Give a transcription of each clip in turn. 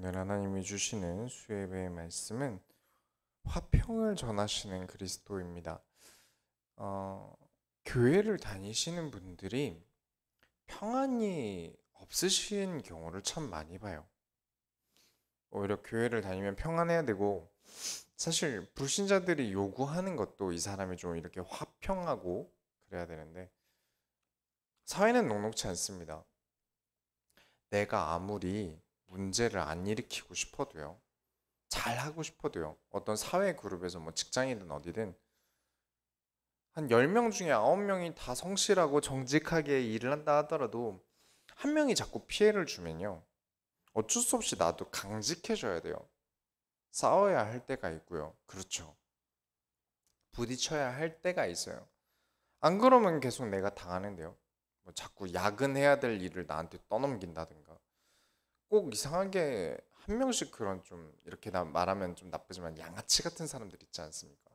오늘 하나님이 주시는 수예배의 말씀은 화평을 전하시는 그리스도입니다. 어, 교회를 다니시는 분들이 평안이 없으신 경우를 참 많이 봐요. 오히려 교회를 다니면 평안해야 되고, 사실 불신자들이 요구하는 것도 이 사람이 좀 이렇게 화평하고 그래야 되는데, 사회는 녹록지 않습니다. 내가 아무리 문제를 안 일으키고 싶어도요, 잘 하고 싶어도요, 어떤 사회 그룹에서 뭐 직장이든 어디든 한 10명 중에 9명이 다 성실하고 정직하게 일을 한다 하더라도 한 명이 자꾸 피해를 주면요, 어쩔 수 없이 나도 강직해져야 돼요. 싸워야 할 때가 있고요. 그렇죠. 부딪혀야 할 때가 있어요. 안 그러면 계속 내가 당하는데요. 뭐 자꾸 야근해야 될 일을 나한테 떠넘긴다든가. 꼭 이상하게 한 명씩 그런 좀 이렇게 말하면 좀 나쁘지만 양아치 같은 사람들 있지 않습니까?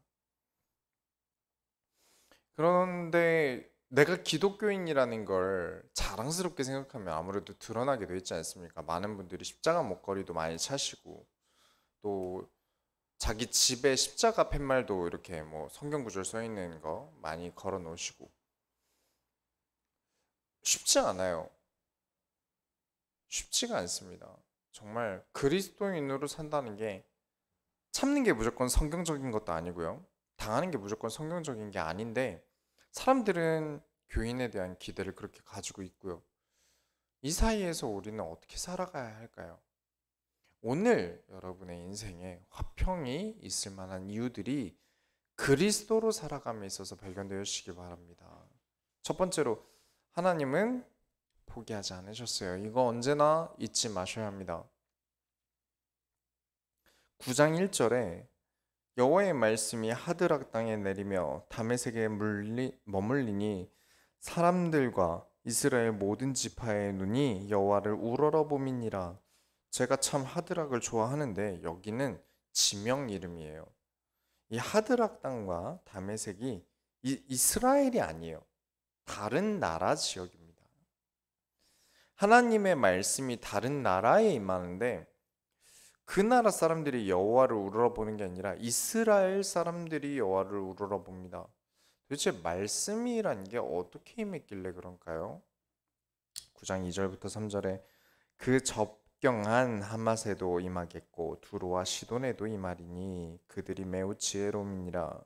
그런데 내가 기독교인이라는 걸 자랑스럽게 생각하면 아무래도 드러나게 돼 있지 않습니까? 많은 분들이 십자가 목걸이도 많이 차시고 또 자기 집에 십자가 팻말도 이렇게 뭐 성경 구절 써 있는 거 많이 걸어 놓으시고 쉽지 않아요. 쉽지가 않습니다. 정말 그리스도인으로 산다는 게 참는 게 무조건 성경적인 것도 아니고요. 당하는 게 무조건 성경적인 게 아닌데 사람들은 교인에 대한 기대를 그렇게 가지고 있고요. 이 사이에서 우리는 어떻게 살아가야 할까요? 오늘 여러분의 인생에 화평이 있을 만한 이유들이 그리스도로 살아감에 있어서 발견되시기 바랍니다. 첫 번째로, 하나님은 포기하지 않으셨어요. 이거 언제나 잊지 마셔야 합니다. 9장 1절에 여호와의 말씀이 하드락 땅에 내리며 다메섹에 머물리니 사람들과 이스라엘 모든 지파의 눈이 여호와를 우러러 봄이니라. 제가 참 하드락을 좋아하는데 여기는 지명 이름이에요. 이 하드락 땅과 다메섹이 이스라엘이 아니에요. 다른 나라 지역입니다. 하나님의 말씀이 다른 나라에 임하는데 그 나라 사람들이 여호와를 우러러보는 게 아니라 이스라엘 사람들이 여호와를 우러러봅니다. 도대체 말씀이란 게 어떻게 임했길래 그런가요? 9장 2절부터 3절에 그 접경한 하맛에도 임하겠고 두로와 시돈에도 임하리니 그들이 매우 지혜로움이니라.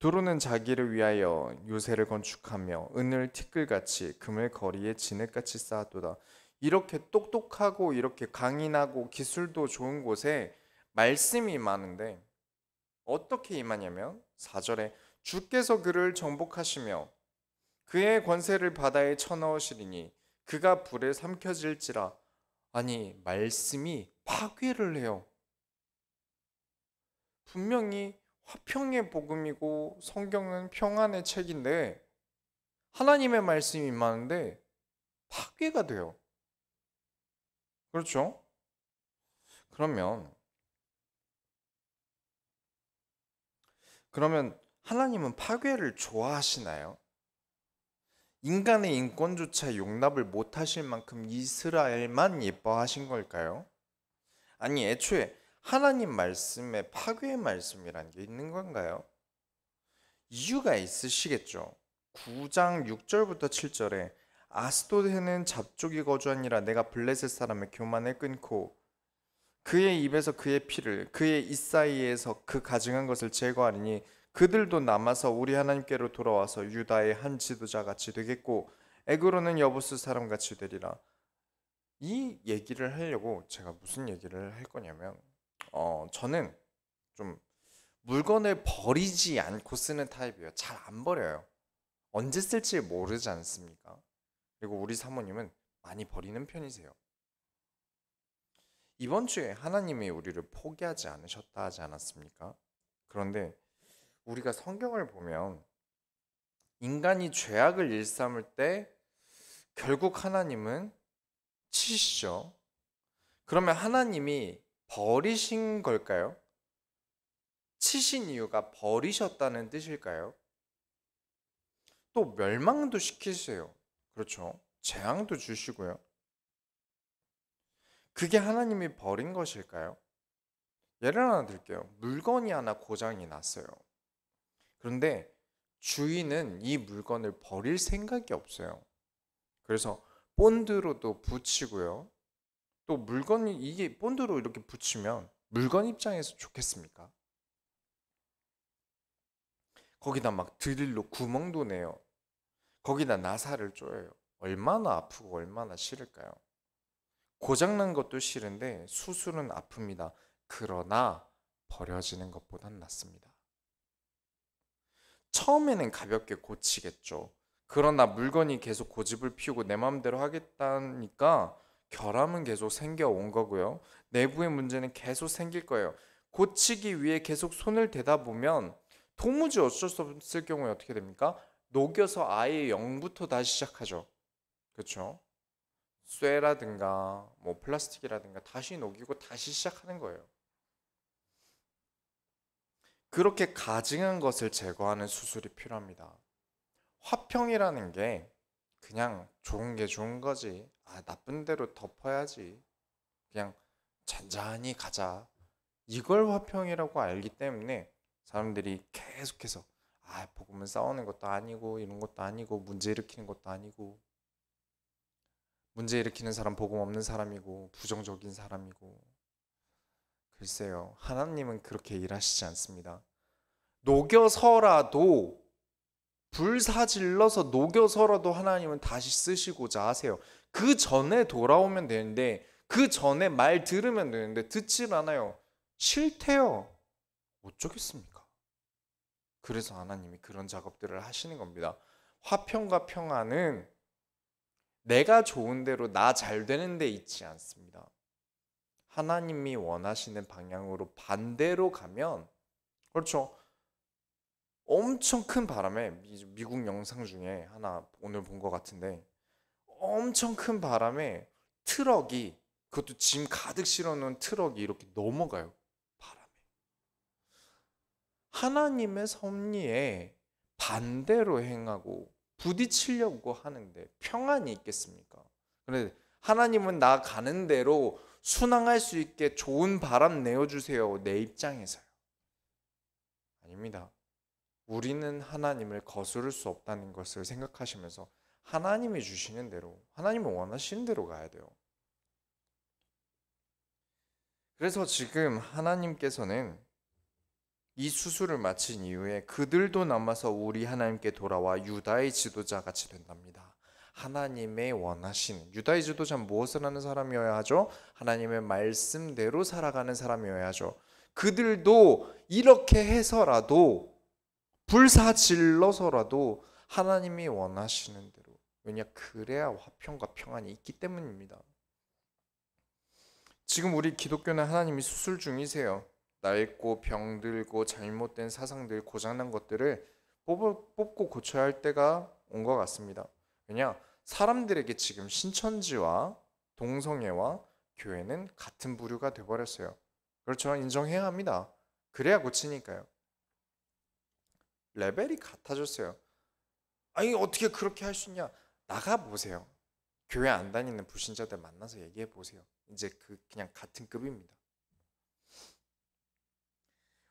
두로는 자기를 위하여 요새를 건축하며 은을 티끌같이 금을 거리에 진흙같이 쌓았도다. 이렇게 똑똑하고 이렇게 강인하고 기술도 좋은 곳에 말씀이 많은데 어떻게 임하냐면 4절에 주께서 그를 정복하시며 그의 권세를 바다에 쳐넣으시리니 그가 불에 삼켜질지라. 아니, 말씀이 파괴를 해요. 분명히 화평의 복음이고 성경은 평안의 책인데 하나님의 말씀이 많은데 파괴가 돼요. 그렇죠? 그러면 하나님은 파괴를 좋아하시나요? 인간의 인권조차 용납을 못하실 만큼 이스라엘만 예뻐하신 걸까요? 아니, 애초에 하나님 말씀에 파괴의 말씀이란 게 있는 건가요? 이유가 있으시겠죠. 9장 6절부터 7절에 아스도드는 잡족이 거주하니라. 내가 블레셋 사람의 교만을 끊고 그의 입에서 그의 피를 그의 입 사이에서 그 가증한 것을 제거하리니 그들도 남아서 우리 하나님께로 돌아와서 유다의 한 지도자 같이 되겠고 에그로는 여부스 사람 같이 되리라. 이 얘기를 하려고 제가 무슨 얘기를 할 거냐면 저는 좀 물건을 버리지 않고 쓰는 타입이에요. 잘 안 버려요. 언제 쓸지 모르지 않습니까? 그리고 우리 사모님은 많이 버리는 편이세요. 이번 주에 하나님이 우리를 포기하지 않으셨다 하지 않았습니까? 그런데 우리가 성경을 보면 인간이 죄악을 일삼을 때 결국 하나님은 치시죠. 그러면 하나님이 버리신 걸까요? 치신 이유가 버리셨다는 뜻일까요? 또 멸망도 시키세요. 그렇죠. 재앙도 주시고요. 그게 하나님이 버린 것일까요? 예를 하나 들게요. 물건이 하나 고장이 났어요. 그런데 주인은 이 물건을 버릴 생각이 없어요. 그래서 본드로도 붙이고요. 또 물건이 이게 본드로 이렇게 붙이면 물건 입장에서 좋겠습니까? 거기다 막 드릴로 구멍도 내요. 거기다 나사를 쪼여요. 얼마나 아프고 얼마나 싫을까요? 고장난 것도 싫은데 수술은 아픕니다. 그러나 버려지는 것보단 낫습니다. 처음에는 가볍게 고치겠죠. 그러나 물건이 계속 고집을 피우고 내 마음대로 하겠다니까 결함은 계속 생겨온 거고요. 내부의 문제는 계속 생길 거예요. 고치기 위해 계속 손을 대다 보면 도무지 어쩔 수 없을 경우에 어떻게 됩니까? 녹여서 아예 0부터 다시 시작하죠. 그렇죠? 쇠라든가 뭐 플라스틱이라든가 다시 녹이고 다시 시작하는 거예요. 그렇게 가증한 것을 제거하는 수술이 필요합니다. 화평이라는 게 그냥 좋은 게 좋은 거지. 나쁜 대로 덮어야지. 그냥 잔잔히 가자. 이걸 화평이라고 알기 때문에 사람들이 계속해서 복음은 싸우는 것도 아니고 이런 것도 아니고 문제 일으키는 것도 아니고 문제 일으키는 사람 복음 없는 사람이고 부정적인 사람이고 글쎄요. 하나님은 그렇게 일하시지 않습니다. 녹여서라도 불사질러서 녹여서라도 하나님은 다시 쓰시고자 하세요. 그 전에 돌아오면 되는데 그 전에 말 들으면 되는데 듣질 않아요. 싫대요. 어쩌겠습니까? 그래서 하나님이 그런 작업들을 하시는 겁니다. 화평과 평안은 내가 좋은 대로 나 잘 되는 데 있지 않습니다. 하나님이 원하시는 방향으로 반대로 가면 그렇죠. 엄청 큰 바람에 미국 영상 중에 하나 오늘 본 것 같은데 엄청 큰 바람에 트럭이 그것도 짐 가득 실어놓은 트럭이 이렇게 넘어가요. 바람에. 하나님의 섭리에 반대로 행하고 부딪히려고 하는데 평안이 있겠습니까? 그런데 하나님은 나 가는 대로 순항할 수 있게 좋은 바람 내어주세요. 내 입장에서요. 아닙니다. 우리는 하나님을 거스를 수 없다는 것을 생각하시면서 하나님이 주시는 대로, 하나님이 원하시는 대로 가야 돼요. 그래서 지금 하나님께서는 이 수술을 마친 이후에 그들도 남아서 우리 하나님께 돌아와 유다의 지도자 같이 된답니다. 하나님의 원하시는 유다의 지도자는 무엇을 하는 사람이어야 하죠? 하나님의 말씀대로 살아가는 사람이어야 하죠. 그들도 이렇게 해서라도 불사질러서라도 하나님이 원하시는 대로 왜냐 그래야 화평과 평안이 있기 때문입니다. 지금 우리 기독교는 하나님이 수술 중이세요. 낡고 병들고 잘못된 사상들 고장난 것들을 뽑고 고쳐야 할 때가 온 것 같습니다. 왜냐 사람들에게 지금 신천지와 동성애와 교회는 같은 부류가 되어버렸어요. 그렇죠. 인정해야 합니다. 그래야 고치니까요. 레벨이 같아졌어요. 아니 어떻게 그렇게 할 수 있냐? 나가보세요. 교회 안 다니는 불신자들 만나서 얘기해 보세요. 이제 그냥 같은 급입니다.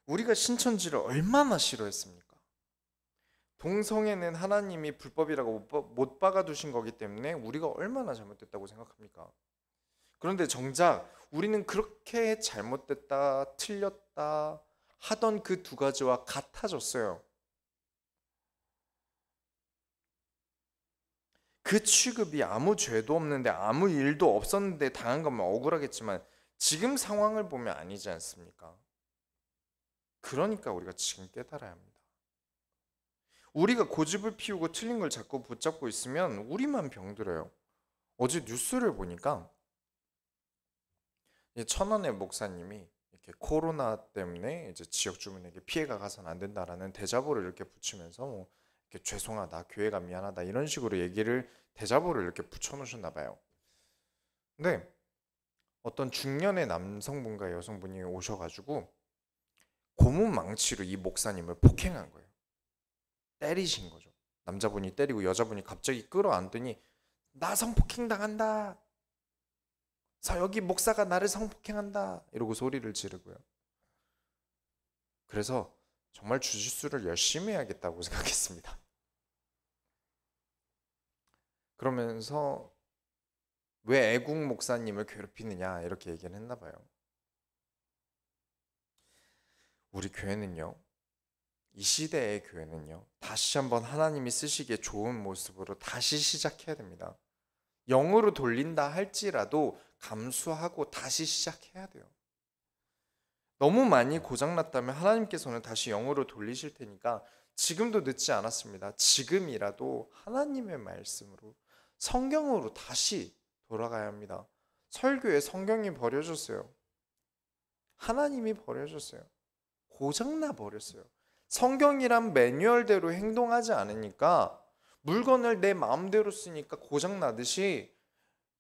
우리가 신천지를 얼마나 싫어했습니까? 동성애는 하나님이 불법이라고 못 박아두신 거기 때문에 우리가 얼마나 잘못됐다고 생각합니까? 그런데 정작 우리는 그렇게 잘못됐다, 틀렸다 하던 그 두 가지와 같아졌어요. 그 취급이 아무 죄도 없는데 아무 일도 없었는데 당한 거면 억울하겠지만 지금 상황을 보면 아니지 않습니까? 그러니까 우리가 지금 깨달아야 합니다. 우리가 고집을 피우고 틀린 걸 자꾸 붙잡고 있으면 우리만 병들어요. 어제 뉴스를 보니까 천안의 목사님이 이렇게 코로나 때문에 이제 지역 주민에게 피해가 가서는 안 된다라는 대자보를 이렇게 붙이면서 뭐 이렇게 죄송하다, 교회가 미안하다 이런 식으로 얘기를 대자보를 이렇게 붙여놓으셨나 봐요. 근데 어떤 중년의 남성분과 여성분이 오셔가지고 고문 망치로 이 목사님을 폭행한 거예요. 때리신 거죠. 남자분이 때리고 여자분이 갑자기 끌어안더니 나 성폭행 당한다. 여기 목사가 나를 성폭행한다 이러고 소리를 지르고요. 그래서 정말 주짓수를 열심히 해야겠다고 생각했습니다. 그러면서 왜 애국 목사님을 괴롭히느냐 이렇게 얘기를 했나 봐요. 우리 교회는요, 이 시대의 교회는요, 다시 한번 하나님이 쓰시기에 좋은 모습으로 다시 시작해야 됩니다. 영으로 돌린다 할지라도 감수하고 다시 시작해야 돼요. 너무 많이 고장났다면 하나님께서는 다시 영으로 돌리실 테니까 지금도 늦지 않았습니다. 지금이라도 하나님의 말씀으로, 성경으로 다시 돌아가야 합니다. 설교에 성경이 버려졌어요. 하나님이 버려졌어요. 고장나 버렸어요. 성경이란 매뉴얼대로 행동하지 않으니까, 물건을 내 마음대로 쓰니까 고장나듯이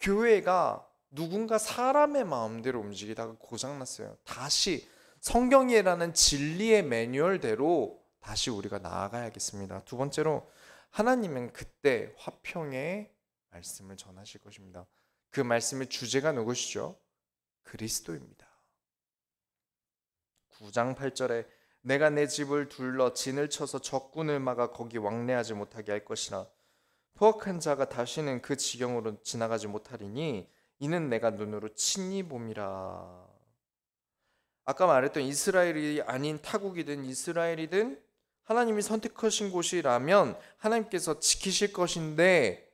교회가 누군가 사람의 마음대로 움직이다가 고장났어요. 다시 성경이라는 진리의 매뉴얼대로 다시 우리가 나아가야겠습니다. 두 번째로, 하나님은 그때 화평의 말씀을 전하실 것입니다. 그 말씀의 주제가 누구시죠? 그리스도입니다. 9장 8절에 내가 내 집을 둘러 진을 쳐서 적군을 막아 거기 왕래하지 못하게 할 것이라. 포악한 자가 다시는 그 지경으로 지나가지 못하리니 이는 내가 눈으로 친히 봄이라. 아까 말했던 이스라엘이 아닌 타국이든 이스라엘이든 하나님이 선택하신 곳이라면 하나님께서 지키실 것인데,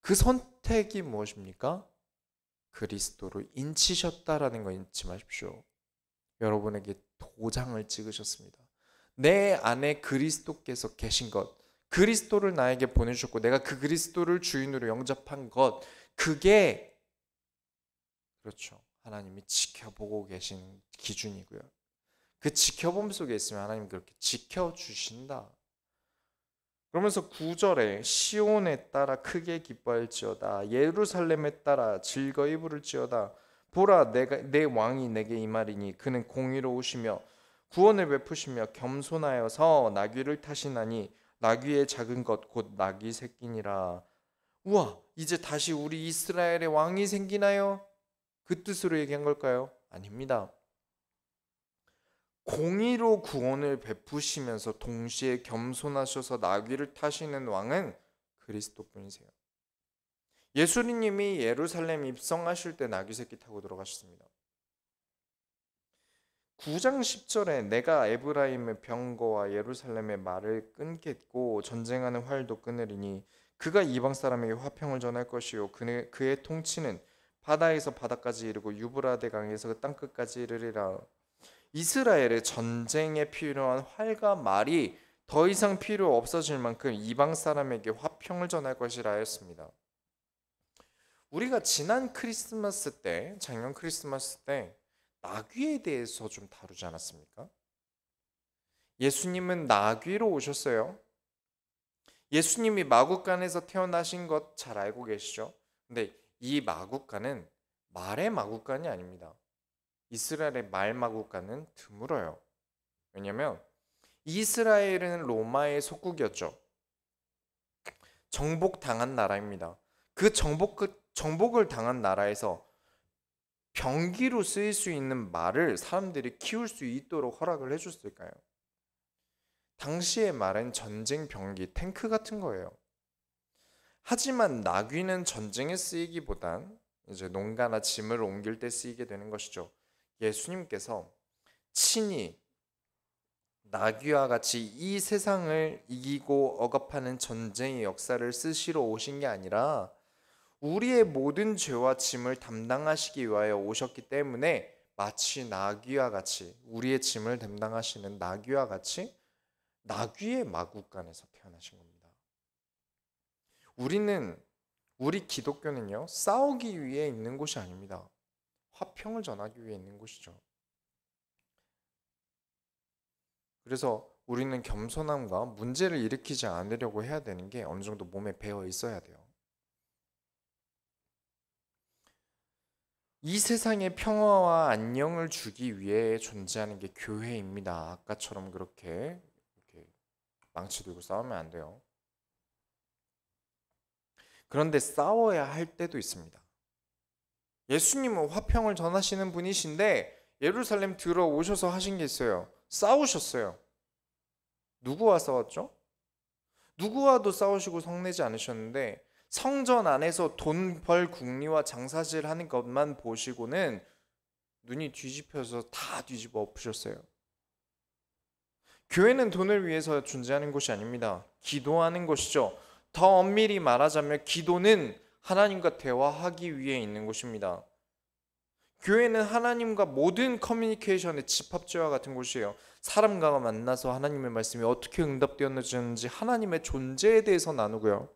그 선택이 무엇입니까? 그리스도로 인치셨다라는 거 잊지 마십시오. 여러분에게 도장을 찍으셨습니다. 내 안에 그리스도께서 계신 것, 그리스도를 나에게 보내주셨고 내가 그 그리스도를 주인으로 영접한 것, 그게 그렇죠, 하나님이 지켜보고 계신 기준이고요. 그 지켜봄 속에 있으면 하나님 그렇게 지켜주신다. 그러면서 9절에 시온에 따라 크게 기뻐할지어다, 예루살렘에 따라 즐거이 부를지어다. 보라, 내 왕이 내게 임하리니 그는 공의로우시며 구원을 베푸시며 겸손하여서 나귀를 타시나니 나귀의 작은 것 곧 나귀 새끼니라. 우와, 이제 다시 우리 이스라엘의 왕이 생기나요? 그 뜻으로 얘기한 걸까요? 아닙니다. 공의로 구원을 베푸시면서 동시에 겸손하셔서 나귀를 타시는 왕은 그리스도뿐이세요. 예수님이 예루살렘 입성하실 때 나귀 새끼 타고 들어가셨습니다. 9장 10절에 내가 에브라임의 병거와 예루살렘의 말을 끊겠고 전쟁하는 활도 끊으리니 그가 이방 사람에게 화평을 전할 것이요 그의 통치는 바다에서 바다까지 이르고 유브라데 강에서 땅끝까지 이르리라. 이스라엘의 전쟁에 필요한 활과 말이 더 이상 필요 없어질 만큼 이방 사람에게 화평을 전할 것이라 하였습니다. 우리가 지난 크리스마스 때, 작년 크리스마스 때 나귀에 대해서 좀 다루지 않았습니까? 예수님은 나귀로 오셨어요. 예수님이 마구간에서 태어나신 것 잘 알고 계시죠? 근데 이 마구간은 말의 마구간이 아닙니다. 이스라엘의 말 마구간은 드물어요. 왜냐하면 이스라엘은 로마의 속국이었죠. 정복당한 나라입니다. 그 정복을 당한 나라에서 병기로 쓰일 수 있는 말을 사람들이 키울 수 있도록 허락을 해줬을까요? 당시의 말은 전쟁 병기, 탱크 같은 거예요. 하지만 나귀는 전쟁에 쓰이기보단 이제 농가나 짐을 옮길 때 쓰이게 되는 것이죠. 예수님께서 친히 나귀와 같이 이 세상을 이기고 억압하는 전쟁의 역사를 쓰시러 오신 게 아니라 우리의 모든 죄와 짐을 담당하시기 위하여 오셨기 때문에 마치 나귀와 같이, 우리의 짐을 담당하시는 나귀와 같이 나귀의 마구간에서 태어나신 겁니다. 우리 기독교는요, 싸우기 위해 있는 곳이 아닙니다. 화평을 전하기 위해 있는 곳이죠. 그래서 우리는 겸손함과 문제를 일으키지 않으려고 해야 되는 게 어느 정도 몸에 배어 있어야 돼요. 이 세상에 평화와 안녕을 주기 위해 존재하는 게 교회입니다. 아까처럼 그렇게 망치 들고 싸우면 안 돼요. 그런데 싸워야 할 때도 있습니다. 예수님은 화평을 전하시는 분이신데 예루살렘 들어오셔서 하신 게 있어요. 싸우셨어요. 누구와 싸웠죠? 누구와도 싸우시고 성내지 않으셨는데 성전 안에서 돈 벌 궁리와 장사질 하는 것만 보시고는 눈이 뒤집혀서 다 뒤집어 엎으셨어요. 교회는 돈을 위해서 존재하는 곳이 아닙니다. 기도하는 곳이죠. 더 엄밀히 말하자면 기도는 하나님과 대화하기 위해 있는 곳입니다. 교회는 하나님과 모든 커뮤니케이션의 집합지와 같은 곳이에요. 사람과 만나서 하나님의 말씀이 어떻게 응답되었는지 하나님의 존재에 대해서 나누고요.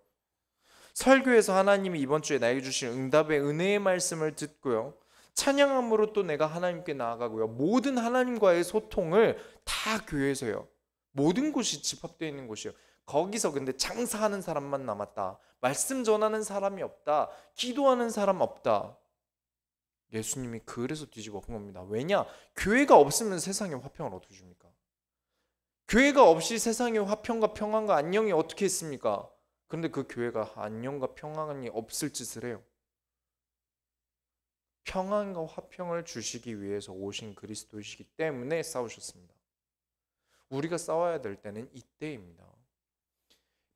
설교에서 하나님이 이번 주에 나에게 주신 응답의 은혜의 말씀을 듣고요. 찬양함으로 또 내가 하나님께 나아가고요. 모든 하나님과의 소통을 다 교회에서요. 모든 곳이 집합되어 있는 곳이에요. 거기서 근데 장사하는 사람만 남았다. 말씀 전하는 사람이 없다. 기도하는 사람 없다. 예수님이 그래서 뒤집어 엎은 겁니다. 왜냐? 교회가 없으면 세상에 화평을 어떻게 줍니까? 교회가 없이 세상에 화평과 평안과 안녕이 어떻게 있습니까? 그런데 그 교회가 안녕과 평안이 없을 짓을 해요. 평안과 화평을 주시기 위해서 오신 그리스도이시기 때문에 싸우셨습니다. 우리가 싸워야 될 때는 이때입니다.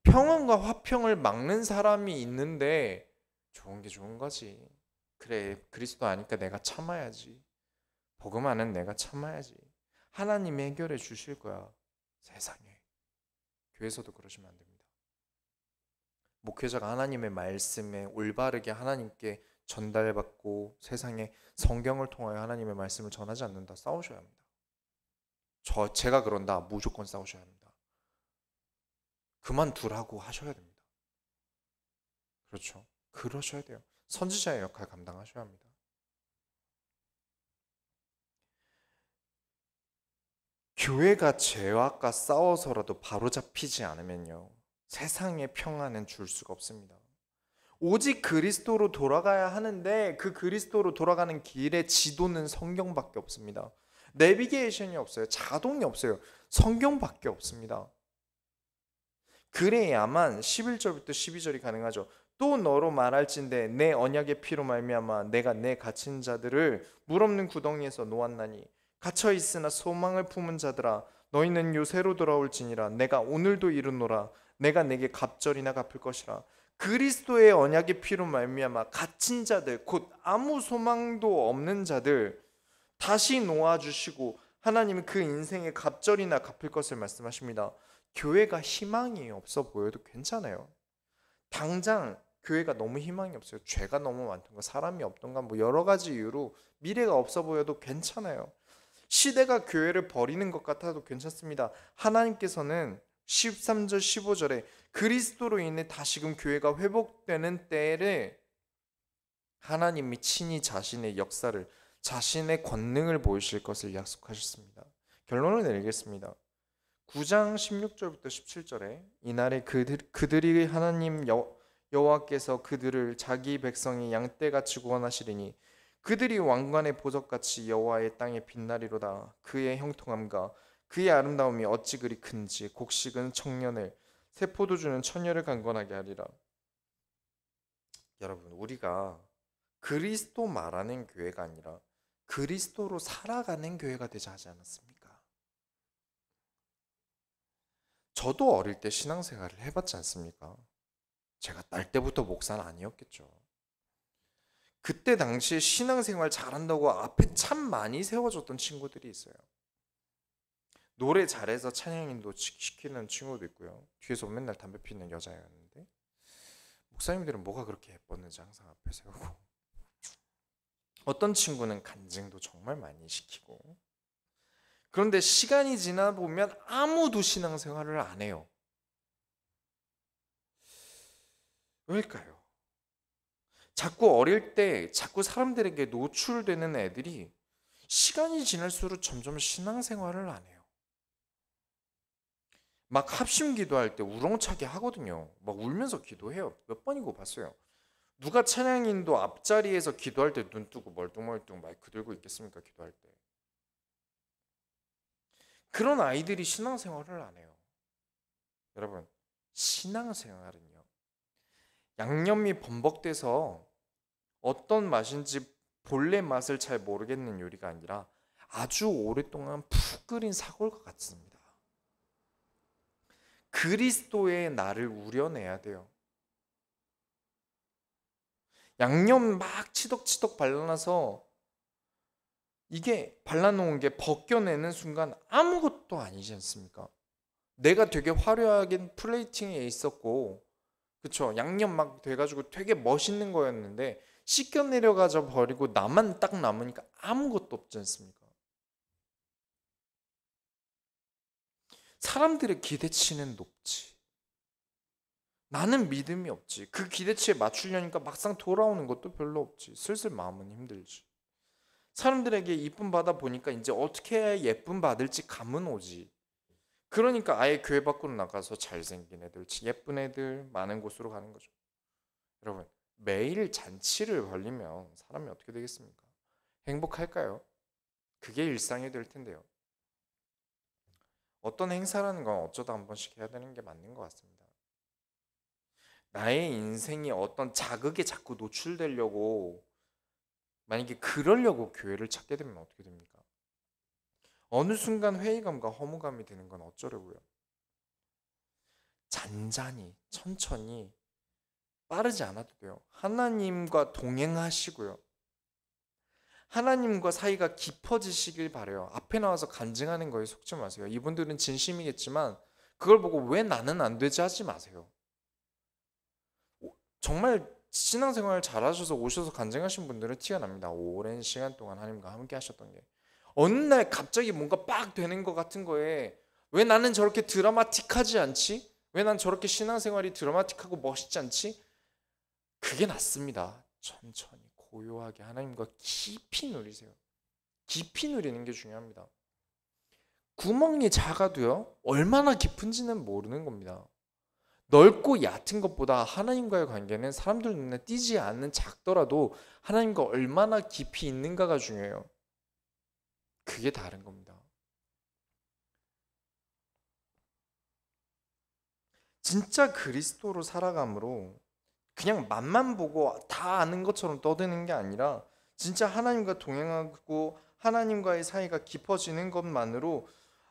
평안과 화평을 막는 사람이 있는데 좋은 게 좋은 거지. 그래, 그리스도 아니까 내가 참아야지. 복음 아는 내가 참아야지. 하나님이 해결해 주실 거야. 세상에. 교회에서도 그러시면 안 됩니다. 목회자가 하나님의 말씀에 올바르게 하나님께 전달받고 세상에 성경을 통하여 하나님의 말씀을 전하지 않는다. 싸우셔야 합니다. 제가 그런다. 무조건 싸우셔야 합니다. 그만두라고 하셔야 됩니다. 그렇죠. 그러셔야 돼요. 선지자의 역할 감당하셔야 합니다. 교회가 죄악과 싸워서라도 바로잡히지 않으면요. 세상의 평안은 줄 수가 없습니다. 오직 그리스도로 돌아가야 하는데 그 그리스도로 돌아가는 길의 지도는 성경밖에 없습니다. 내비게이션이 없어요. 자동이 없어요. 성경밖에 없습니다. 그래야만 11절부터 12절이 가능하죠. 또 너로 말할진대 내 언약의 피로 말미암아 내가 내 갇힌 자들을 물 없는 구덩이에서 놓았나니 갇혀 있으나 소망을 품은 자들아 너희는 요새로 돌아올지니라 내가 오늘도 이르노라 내가 내게 갑절이나 갚을 것이라. 그리스도의 언약의 피로 말미암아 갇힌 자들 곧 아무 소망도 없는 자들 다시 놓아주시고 하나님은 그 인생의 갑절이나 갚을 것을 말씀하십니다. 교회가 희망이 없어 보여도 괜찮아요. 당장 교회가 너무 희망이 없어요. 죄가 너무 많던가 사람이 없던가 뭐 여러 가지 이유로 미래가 없어 보여도 괜찮아요. 시대가 교회를 버리는 것 같아도 괜찮습니다. 하나님께서는 13절 15절에 그리스도로 인해 다시금 교회가 회복되는 때에 하나님이 친히 자신의 역사를 자신의 권능을 보이실 것을 약속하셨습니다. 결론을 내리겠습니다. 9장 16절부터 17절에 이날에 그들이 하나님 여호와께서 그들을 자기 백성이 양떼같이 구원하시리니 그들이 왕관의 보석같이 여호와의 땅에 빛나리로다. 그의 형통함과 그의 아름다움이 어찌 그리 큰지 곡식은 청년을 새 포도주는 처녀를 강건하게 하리라. 여러분 우리가 그리스도 말하는 교회가 아니라 그리스도로 살아가는 교회가 되자 하지 않았습니까? 저도 어릴 때 신앙생활을 해봤지 않습니까? 제가 딸 때부터 목사는 아니었겠죠. 그때 당시에 신앙생활 잘한다고 앞에 참 많이 세워줬던 친구들이 있어요. 노래 잘해서 찬양인도 시키는 친구도 있고요. 뒤에서 맨날 담배 피는 여자였는데 목사님들은 뭐가 그렇게 예뻤는지 항상 앞에 세우고 어떤 친구는 간증도 정말 많이 시키고 그런데 시간이 지나 보면 아무도 신앙생활을 안 해요. 왜일까요? 자꾸 어릴 때 자꾸 사람들에게 노출되는 애들이 시간이 지날수록 점점 신앙생활을 안 해요. 막 합심 기도할 때 우렁차게 하거든요. 막 울면서 기도해요. 몇 번이고 봤어요. 누가 찬양인도 앞자리에서 기도할 때 눈 뜨고 멀뚱멀뚱 마이크 들고 있겠습니까? 기도할 때. 그런 아이들이 신앙생활을 안 해요. 여러분, 신앙생활은요. 양념이 범벅돼서 어떤 맛인지 본래 맛을 잘 모르겠는 요리가 아니라 아주 오랫동안 푹 끓인 사골과 같습니다. 그리스도의 나를 우려내야 돼요. 양념 막 치덕치덕 발라놔서 이게 발라놓은 게 벗겨내는 순간 아무것도 아니지 않습니까? 내가 되게 화려하게 플레이팅에 있었고, 그쵸? 양념 막 돼가지고 되게 멋있는 거였는데 씻겨 내려가져 버리고 나만 딱 남으니까 아무것도 없지 않습니까? 사람들의 기대치는 높지. 나는 믿음이 없지. 그 기대치에 맞추려니까 막상 돌아오는 것도 별로 없지. 슬슬 마음은 힘들지. 사람들에게 이쁨 받아 보니까 이제 어떻게 해야 예쁨 받을지 감은 오지. 그러니까 아예 교회 밖으로 나가서 잘생긴 애들, 예쁜 애들 많은 곳으로 가는 거죠. 여러분, 매일 잔치를 벌리면 사람이 어떻게 되겠습니까? 행복할까요? 그게 일상이 될 텐데요. 어떤 행사라는 건 어쩌다 한 번씩 해야 되는 게 맞는 것 같습니다. 나의 인생이 어떤 자극에 자꾸 노출되려고, 만약에 그러려고 교회를 찾게 되면 어떻게 됩니까? 어느 순간 회의감과 허무감이 드는 건 어쩌려고요? 잔잔히, 천천히, 빠르지 않아도 돼요. 하나님과 동행하시고요. 하나님과 사이가 깊어지시길 바래요. 앞에 나와서 간증하는 거에 속지 마세요. 이분들은 진심이겠지만 그걸 보고 왜 나는 안 되지 하지 마세요. 정말 신앙생활 잘하셔서 오셔서 간증하신 분들은 티가 납니다. 오랜 시간 동안 하나님과 함께 하셨던 게. 어느 날 갑자기 뭔가 빡 되는 것 같은 거에 왜 나는 저렇게 드라마틱하지 않지? 왜 난 저렇게 신앙생활이 드라마틱하고 멋있지 않지? 그게 낫습니다. 천천히 고요하게 하나님과 깊이 누리세요. 깊이 누리는 게 중요합니다. 구멍이 작아도요, 얼마나 깊은지는 모르는 겁니다. 넓고 얕은 것보다 하나님과의 관계는 사람들 눈에 띄지 않는 작더라도 하나님과 얼마나 깊이 있는가가 중요해요. 그게 다른 겁니다. 진짜 그리스도로 살아감으로 그냥 맛만 보고 다 아는 것처럼 떠드는 게 아니라 진짜 하나님과 동행하고 하나님과의 사이가 깊어지는 것만으로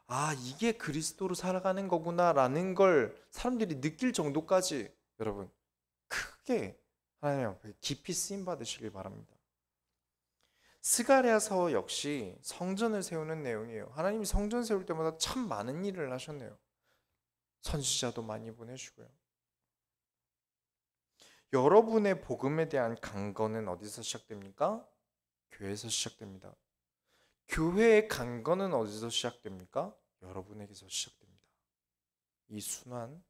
아, 이게 그리스도로 살아가는 거구나라는 걸 사람들이 느낄 정도까지 여러분 크게 하나님 앞에 깊이 쓰임 받으시길 바랍니다. 스가랴서 역시 성전을 세우는 내용이에요. 하나님이 성전 세울 때마다 참 많은 일을 하셨네요. 선지자도 많이 보내시고요. 여러분의 복음에 대한 강건은 어디서 시작됩니까? 교회에서 시작됩니다. 교회의 강건은 어디서 시작됩니까? 여러분에게서 시작됩니다. 이 순환,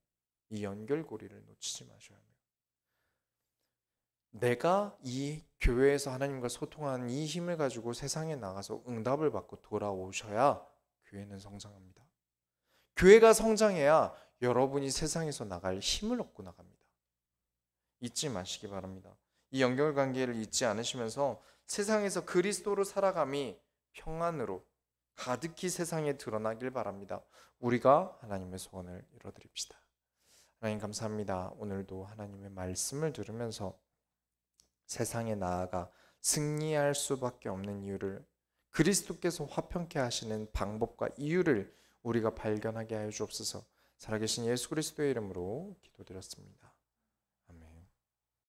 이 연결고리를 놓치지 마셔야 합니다. 내가 이 교회에서 하나님과 소통하는 이 힘을 가지고 세상에 나가서 응답을 받고 돌아오셔야 교회는 성장합니다. 교회가 성장해야 여러분이 세상에서 나갈 힘을 얻고 나갑니다. 잊지 마시기 바랍니다. 이 연결관계를 잊지 않으시면서 세상에서 그리스도로 살아감이 평안으로 가득히 세상에 드러나길 바랍니다. 우리가 하나님의 소원을 이뤄드립시다. 하나님 감사합니다. 오늘도 하나님의 말씀을 들으면서 세상에 나아가 승리할 수밖에 없는 이유를 그리스도께서 화평케 하시는 방법과 이유를 우리가 발견하게 하여 주옵소서. 살아계신 예수 그리스도의 이름으로 기도드렸습니다.